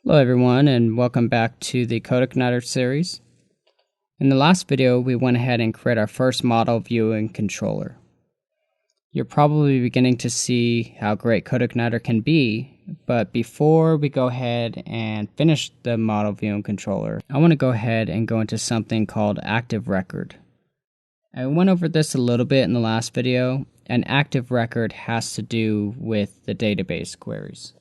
Hello everyone, and welcome back to the CodeIgniter series. In the last video, we went ahead and created our first model view and controller. You're probably beginning to see how great CodeIgniter can be, but before we go ahead and finish the model view and controller, I want to go ahead and go into something called Active Record. I went over this a little bit in the last video. An active record has to do with the database queries.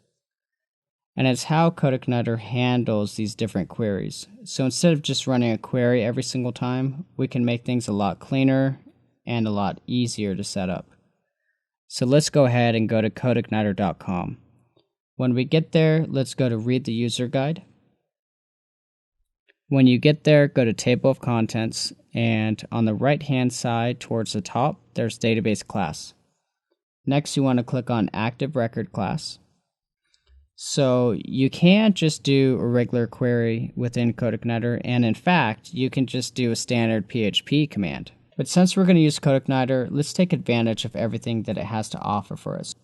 And it's how CodeIgniter handles these different queries. So instead of just running a query every single time, we can make things a lot cleaner and a lot easier to set up. So let's go ahead and go to codeigniter.com. When we get there, let's go to read the user guide. When you get there, go to table of contents, and on the right hand side towards the top, there's database class. Next, you want to click on active record class. So you can't just do a regular query within CodeIgniter, and in fact, you can just do a standard PHP command. But since we're going to use CodeIgniter, let's take advantage of everything that it has to offer for us.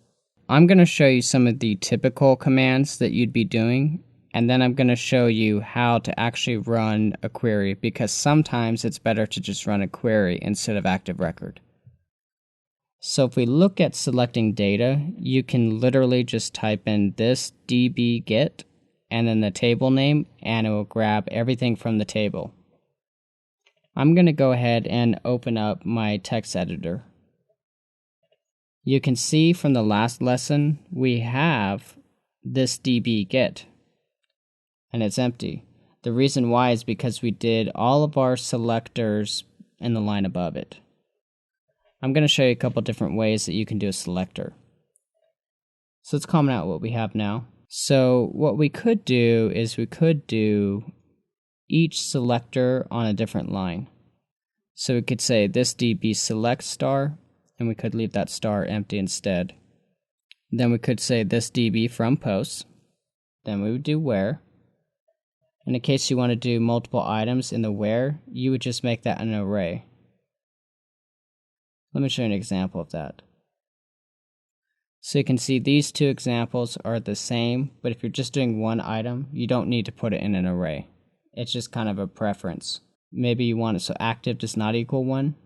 I'm going to show you some of the typical commands that you'd be doing, and then I'm going to show you how to actually run a query, because sometimes it's better to just run a query instead of active record. So if we look at selecting data, you can literally just type in this db get and then the table name, and it will grab everything from the table. I'm going to go ahead and open up my text editor. You can see from the last lesson we have this db get and it's empty. The reason why is because we did all of our selectors in the line above it. I'm going to show you a couple different ways that you can do a selector. So let's comment out what we have now. So what we could do is we could do each selector on a different line. So we could say this db select star, and we could leave that star empty instead. Then we could say this db from posts. Then we would do where. And in case you want to do multiple items in the where, you would just make that an array. Let me show you an example of that. So you can see these two examples are the same, but if you're just doing one item, you don't need to put it in an array. It's just kind of a preference. Maybe you want it so active does not equal 1.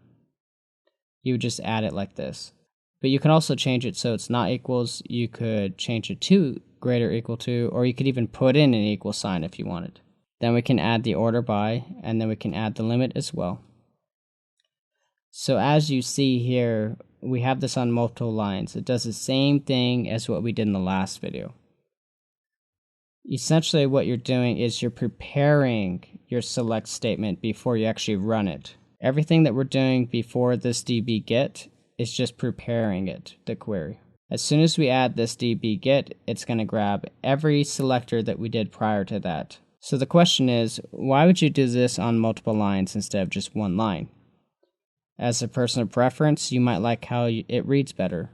You would just add it like this. But you can also change it so it's not equals. You could change it to greater equal to, or you could even put in an equal sign if you wanted. Then we can add the order by, and then we can add the limit as well. So as you see here, we have this on multiple lines. It does the same thing as what we did in the last video. Essentially what you're doing is you're preparing your select statement before you actually run it. Everything that we're doing before this db get is just preparing it, the query. As soon as we add this db get, it's going to grab every selector that we did prior to that. So the question is, why would you do this on multiple lines instead of just one line? As a personal preference, you might like how it reads better.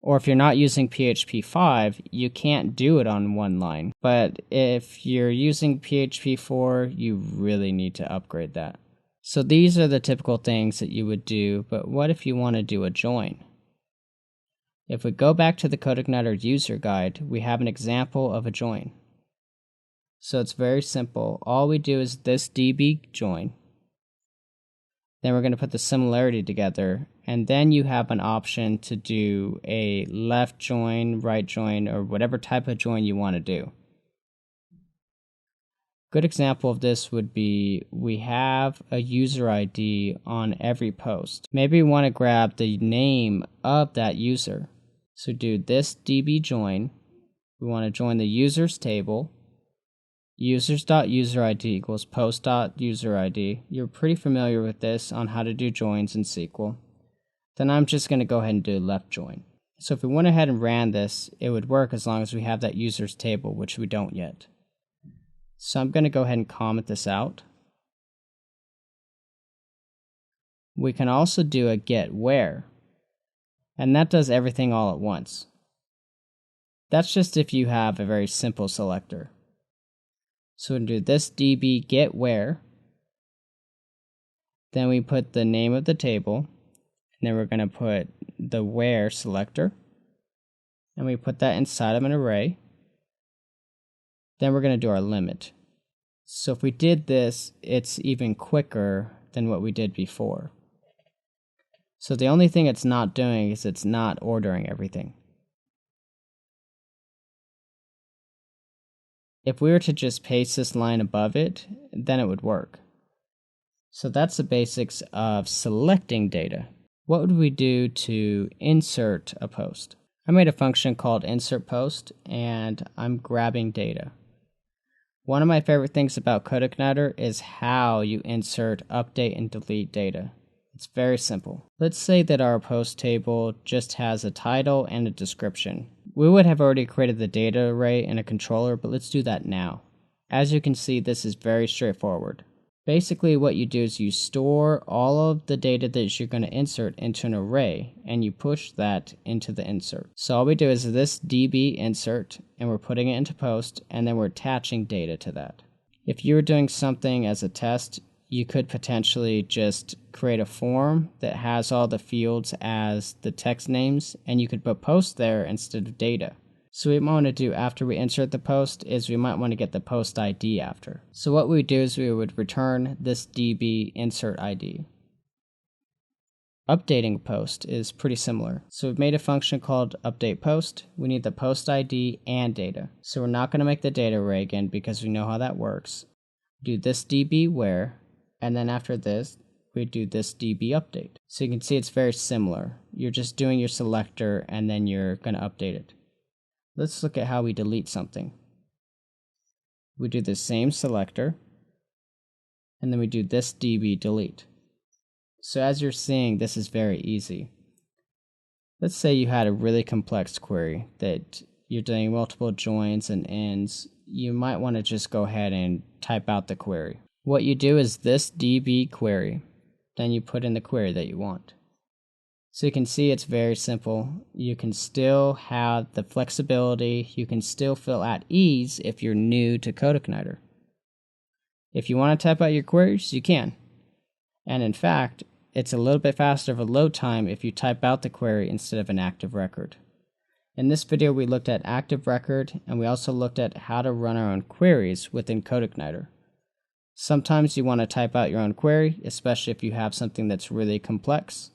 Or if you're not using PHP 5, you can't do it on one line. But if you're using PHP 4, you really need to upgrade that. So these are the typical things that you would do, but what if you want to do a join? If we go back to the CodeIgniter user guide, we have an example of a join. So it's very simple. All we do is this db join. Then we're going to put the similarity together, and then you have an option to do a left join, right join, or whatever type of join you want to do. Good example of this would be we have a user ID on every post. Maybe we want to grab the name of that user. So do this db join. We want to join the users table. Users.userid equals post.userid. You're pretty familiar with this on how to do joins in SQL. Then I'm just going to go ahead and do left join. So if we went ahead and ran this, it would work as long as we have that users table, which we don't yet. So I'm going to go ahead and comment this out. We can also do a get where, and that does everything all at once. That's just if you have a very simple selector. So we'll do this db get where, then we put the name of the table, and then we're going to put the where selector, and we put that inside of an array. Then we're going to do our limit. So if we did this, it's even quicker than what we did before. So the only thing it's not doing is it's not ordering everything. If we were to just paste this line above it, then it would work. So that's the basics of selecting data. What would we do to insert a post? I made a function called insert post, and I'm grabbing data. One of my favorite things about CodeIgniter is how you insert, update, and delete data. It's very simple. Let's say that our post table just has a title and a description. We would have already created the data array in a controller, but let's do that now. As you can see, this is very straightforward. Basically, what you do is you store all of the data that you're going to insert into an array, and you push that into the insert. So all we do is this db insert, and we're putting it into post, and then we're attaching data to that. If you were doing something as a test, you could potentially just create a form that has all the fields as the text names, and you could put post there instead of data. So what we might want to do after we insert the post is we might want to get the post ID after. So what we would do is we would return this db insert ID. Updating a post is pretty similar. So we've made a function called update post. We need the post ID and data. So we're not going to make the data array again because we know how that works. Do this db where, and then after this, we do this db update. So you can see it's very similar. You're just doing your selector and then you're going to update it. Let's look at how we delete something. We do the same selector, and then we do this db delete. So as you're seeing, this is very easy. Let's say you had a really complex query that you're doing multiple joins and ends. You might want to just go ahead and type out the query. What you do is this db query, then you put in the query that you want. So you can see it's very simple. You can still have the flexibility. You can still feel at ease if you're new to CodeIgniter. If you want to type out your queries, you can. And in fact, it's a little bit faster of a load time if you type out the query instead of an active record. In this video, we looked at active record, and we also looked at how to run our own queries within CodeIgniter. Sometimes you want to type out your own query, especially if you have something that's really complex.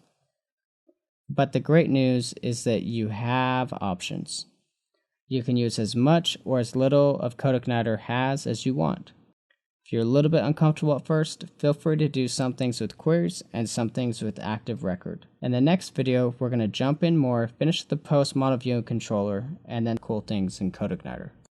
But the great news is that you have options. You can use as much or as little of CodeIgniter has as you want. If you're a little bit uncomfortable at first, feel free to do some things with queries and some things with active record. In the next video, we're going to jump in more, finish the post model view controller, and then cool things in CodeIgniter.